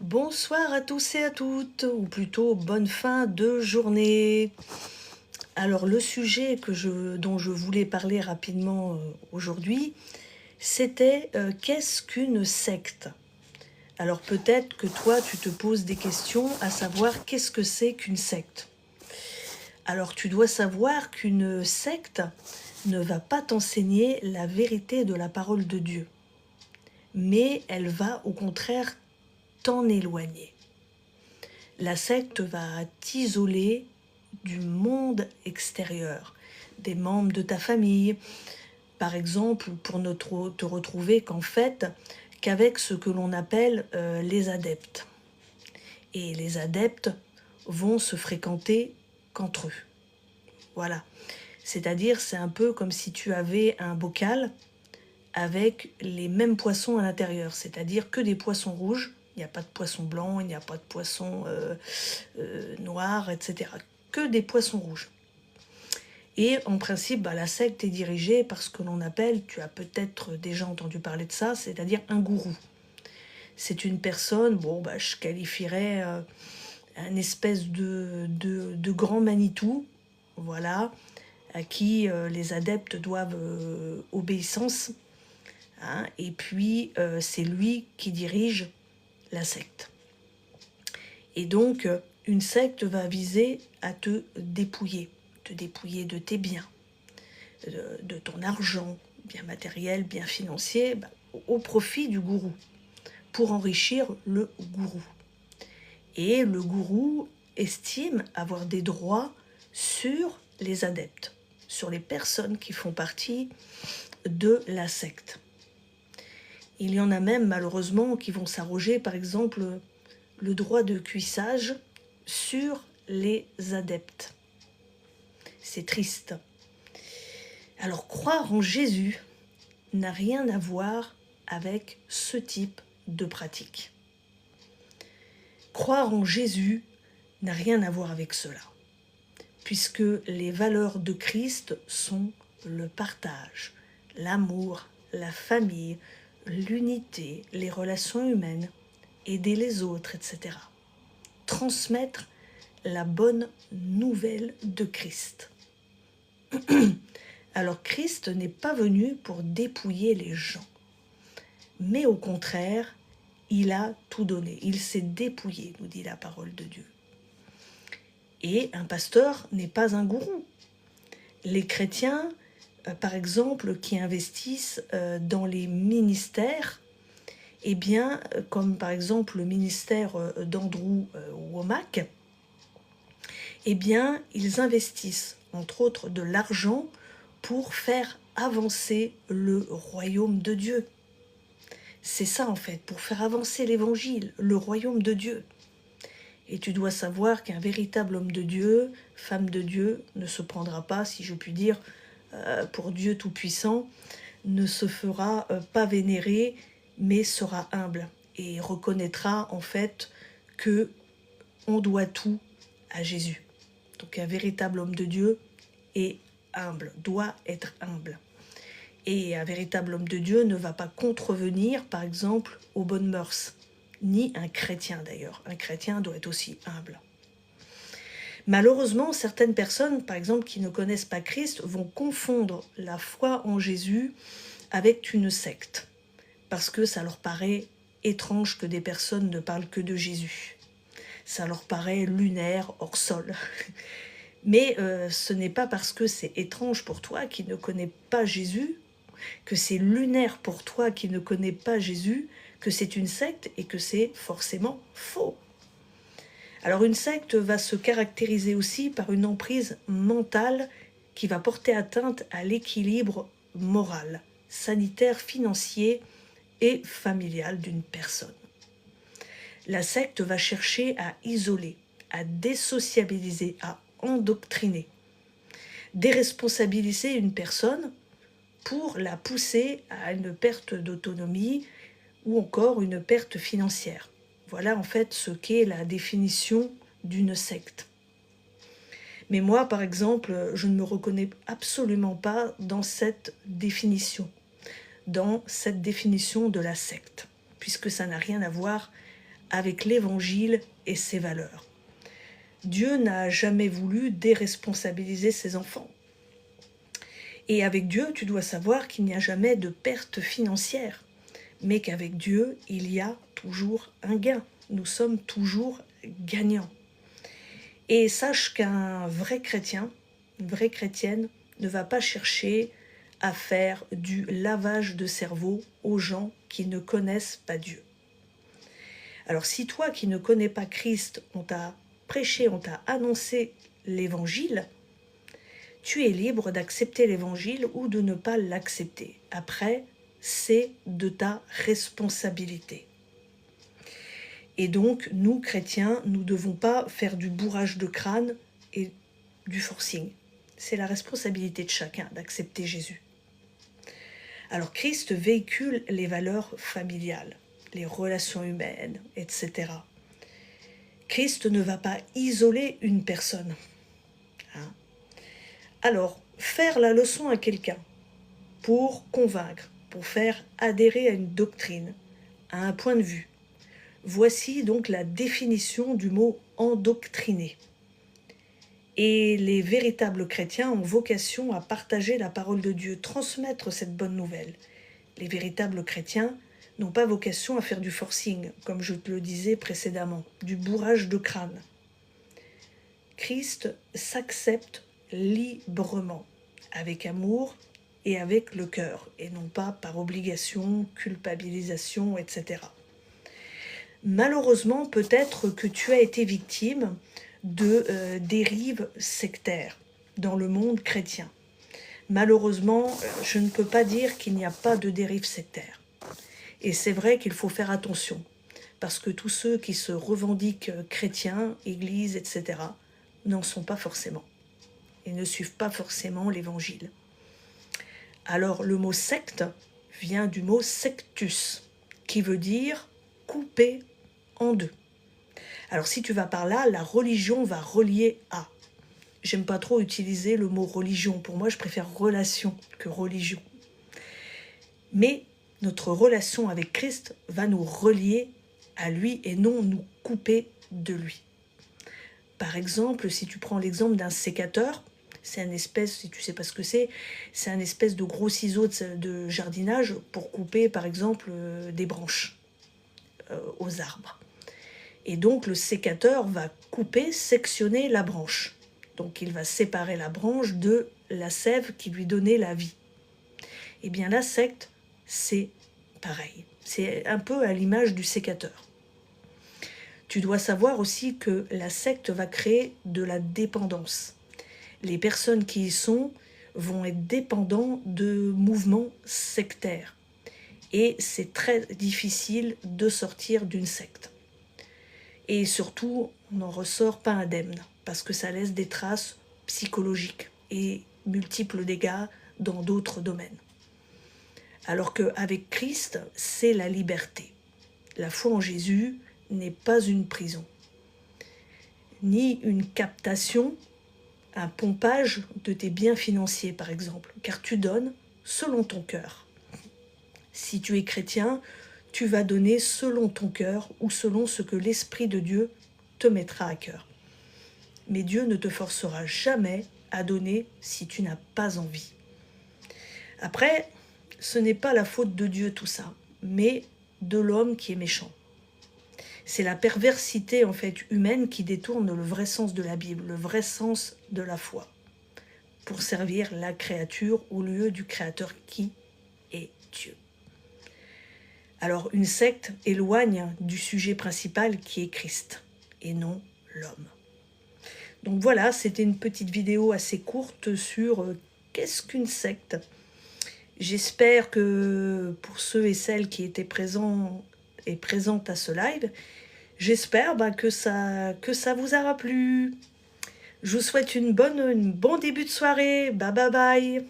Bonsoir à tous et à toutes, ou plutôt bonne fin de journée. Alors le sujet dont je voulais parler rapidement aujourd'hui, c'était qu'est-ce qu'une secte? Alors peut-être que toi tu te poses des questions à savoir qu'est-ce que c'est qu'une secte? Alors tu dois savoir qu'une secte ne va pas t'enseigner la vérité de la parole de Dieu, mais elle va au contraire t'en éloigner. La secte va t'isoler du monde extérieur, des membres de ta famille, par exemple, pour ne te retrouver qu'avec ce que l'on appelle les adeptes. Et les adeptes vont se fréquenter qu'entre eux. Voilà. C'est-à-dire, c'est un peu comme si tu avais un bocal avec les mêmes poissons à l'intérieur, c'est-à-dire que des poissons rouges. Il n'y a pas de poisson blanc, il n'y a pas de poisson noir, etc. Que des poissons rouges. Et en principe, la secte est dirigée par ce que l'on appelle, tu as peut-être déjà entendu parler de ça, c'est-à-dire un gourou. C'est une personne, je qualifierais un espèce de grand Manitou, voilà, à qui les adeptes doivent obéissance. Hein, et puis, c'est lui qui dirige la secte. Et donc, une secte va viser à te dépouiller de tes biens, de ton argent, bien matériel, bien financier, au profit du gourou, pour enrichir le gourou. Et le gourou estime avoir des droits sur les adeptes, sur les personnes qui font partie de la secte. Il y en a même, malheureusement, qui vont s'arroger, par exemple, le droit de cuissage sur les adeptes. C'est triste. Alors, croire en Jésus n'a rien à voir avec ce type de pratique. Croire en Jésus n'a rien à voir avec cela, puisque les valeurs de Christ sont le partage, l'amour, la famille, l'unité, les relations humaines, aider les autres, etc. Transmettre la bonne nouvelle de Christ. Alors Christ n'est pas venu pour dépouiller les gens, mais au contraire, il a tout donné, il s'est dépouillé, nous dit la parole de Dieu. Et un pasteur n'est pas un gourou. Les chrétiens, par exemple, qui investissent dans les ministères, comme par exemple le ministère d'Andrew Wommack, ils investissent entre autres de l'argent pour faire avancer le royaume de Dieu. C'est ça en fait, pour faire avancer l'évangile, le royaume de Dieu. Et tu dois savoir qu'un véritable homme de Dieu, femme de Dieu, ne se prendra pas, si je puis dire, pour Dieu tout-puissant, ne se fera pas vénérer, mais sera humble et reconnaîtra en fait que on doit tout à Jésus. Donc un véritable homme de Dieu est humble, doit être humble. Et un véritable homme de Dieu ne va pas contrevenir, par exemple, aux bonnes mœurs, ni un chrétien d'ailleurs. Un chrétien doit être aussi humble. Malheureusement, certaines personnes, par exemple, qui ne connaissent pas Christ, vont confondre la foi en Jésus avec une secte, parce que ça leur paraît étrange que des personnes ne parlent que de Jésus. Ça leur paraît lunaire, hors sol. Mais ce n'est pas parce que c'est étrange pour toi qui ne connais pas Jésus, que c'est lunaire pour toi qui ne connais pas Jésus, que c'est une secte et que c'est forcément faux. Alors une secte va se caractériser aussi par une emprise mentale qui va porter atteinte à l'équilibre moral, sanitaire, financier et familial d'une personne. La secte va chercher à isoler, à désociabiliser, à endoctriner, déresponsabiliser une personne pour la pousser à une perte d'autonomie ou encore une perte financière. Voilà en fait ce qu'est la définition d'une secte. Mais moi, par exemple, je ne me reconnais absolument pas dans cette définition de la secte, puisque ça n'a rien à voir avec l'Évangile et ses valeurs. Dieu n'a jamais voulu déresponsabiliser ses enfants. Et avec Dieu, tu dois savoir qu'il n'y a jamais de perte financière, mais qu'avec Dieu, il y a toujours un gain. Nous sommes toujours gagnants. Et sache qu'un vrai chrétien, une vraie chrétienne, ne va pas chercher à faire du lavage de cerveau aux gens qui ne connaissent pas Dieu. Alors si toi qui ne connais pas Christ, on t'a prêché, on t'a annoncé l'Évangile, tu es libre d'accepter l'Évangile ou de ne pas l'accepter. Après, c'est de ta responsabilité. Et donc, nous, chrétiens, nous ne devons pas faire du bourrage de crâne et du forcing. C'est la responsabilité de chacun d'accepter Jésus. Alors, Christ véhicule les valeurs familiales, les relations humaines, etc. Christ ne va pas isoler une personne. Alors, faire la leçon à quelqu'un pour convaincre, pour faire adhérer à une doctrine, à un point de vue. Voici donc la définition du mot « endoctriner ». Et les véritables chrétiens ont vocation à partager la parole de Dieu, transmettre cette bonne nouvelle. Les véritables chrétiens n'ont pas vocation à faire du forcing, comme je te le disais précédemment, du bourrage de crâne. Christ s'accepte librement, avec amour et avec le cœur, et non pas par obligation, culpabilisation, etc. Malheureusement, peut-être que tu as été victime de dérives sectaires dans le monde chrétien. Malheureusement, je ne peux pas dire qu'il n'y a pas de dérives sectaires. Et c'est vrai qu'il faut faire attention, parce que tous ceux qui se revendiquent chrétiens, églises, etc., n'en sont pas forcément. Et ne suivent pas forcément l'Évangile. Alors, le mot secte vient du mot sectus, qui veut dire couper en deux. Alors, si tu vas par là, la religion va relier à. J'aime pas trop utiliser le mot religion. Pour moi, je préfère relation que religion. Mais notre relation avec Christ va nous relier à lui et non nous couper de lui. Par exemple, si tu prends l'exemple d'un sécateur, c'est une espèce, si tu ne sais pas ce que c'est un espèce de gros ciseau de jardinage pour couper, par exemple, des branches aux arbres. Et donc, le sécateur va couper, sectionner la branche. Donc, il va séparer la branche de la sève qui lui donnait la vie. Eh bien, la secte, c'est pareil. C'est un peu à l'image du sécateur. Tu dois savoir aussi que la secte va créer de la dépendance. Les personnes qui y sont vont être dépendants de mouvements sectaires. Et c'est très difficile de sortir d'une secte. Et surtout, on n'en ressort pas indemne, parce que ça laisse des traces psychologiques et multiples dégâts dans d'autres domaines. Alors qu'avec Christ, c'est la liberté. La foi en Jésus n'est pas une prison, ni une captation, un pompage de tes biens financiers, par exemple, car tu donnes selon ton cœur. Si tu es chrétien, tu vas donner selon ton cœur ou selon ce que l'Esprit de Dieu te mettra à cœur. Mais Dieu ne te forcera jamais à donner si tu n'as pas envie. Après, ce n'est pas la faute de Dieu tout ça, mais de l'homme qui est méchant. C'est la perversité en fait humaine qui détourne le vrai sens de la Bible, le vrai sens de la foi, pour servir la créature au lieu du Créateur qui est Dieu. Alors une secte éloigne du sujet principal qui est Christ et non l'homme. Donc voilà, c'était une petite vidéo assez courte sur qu'est-ce qu'une secte. J'espère que pour ceux et celles qui étaient présents et présentes à ce live, j'espère que ça vous aura plu. Je vous souhaite un bon début de soirée. Bye bye bye.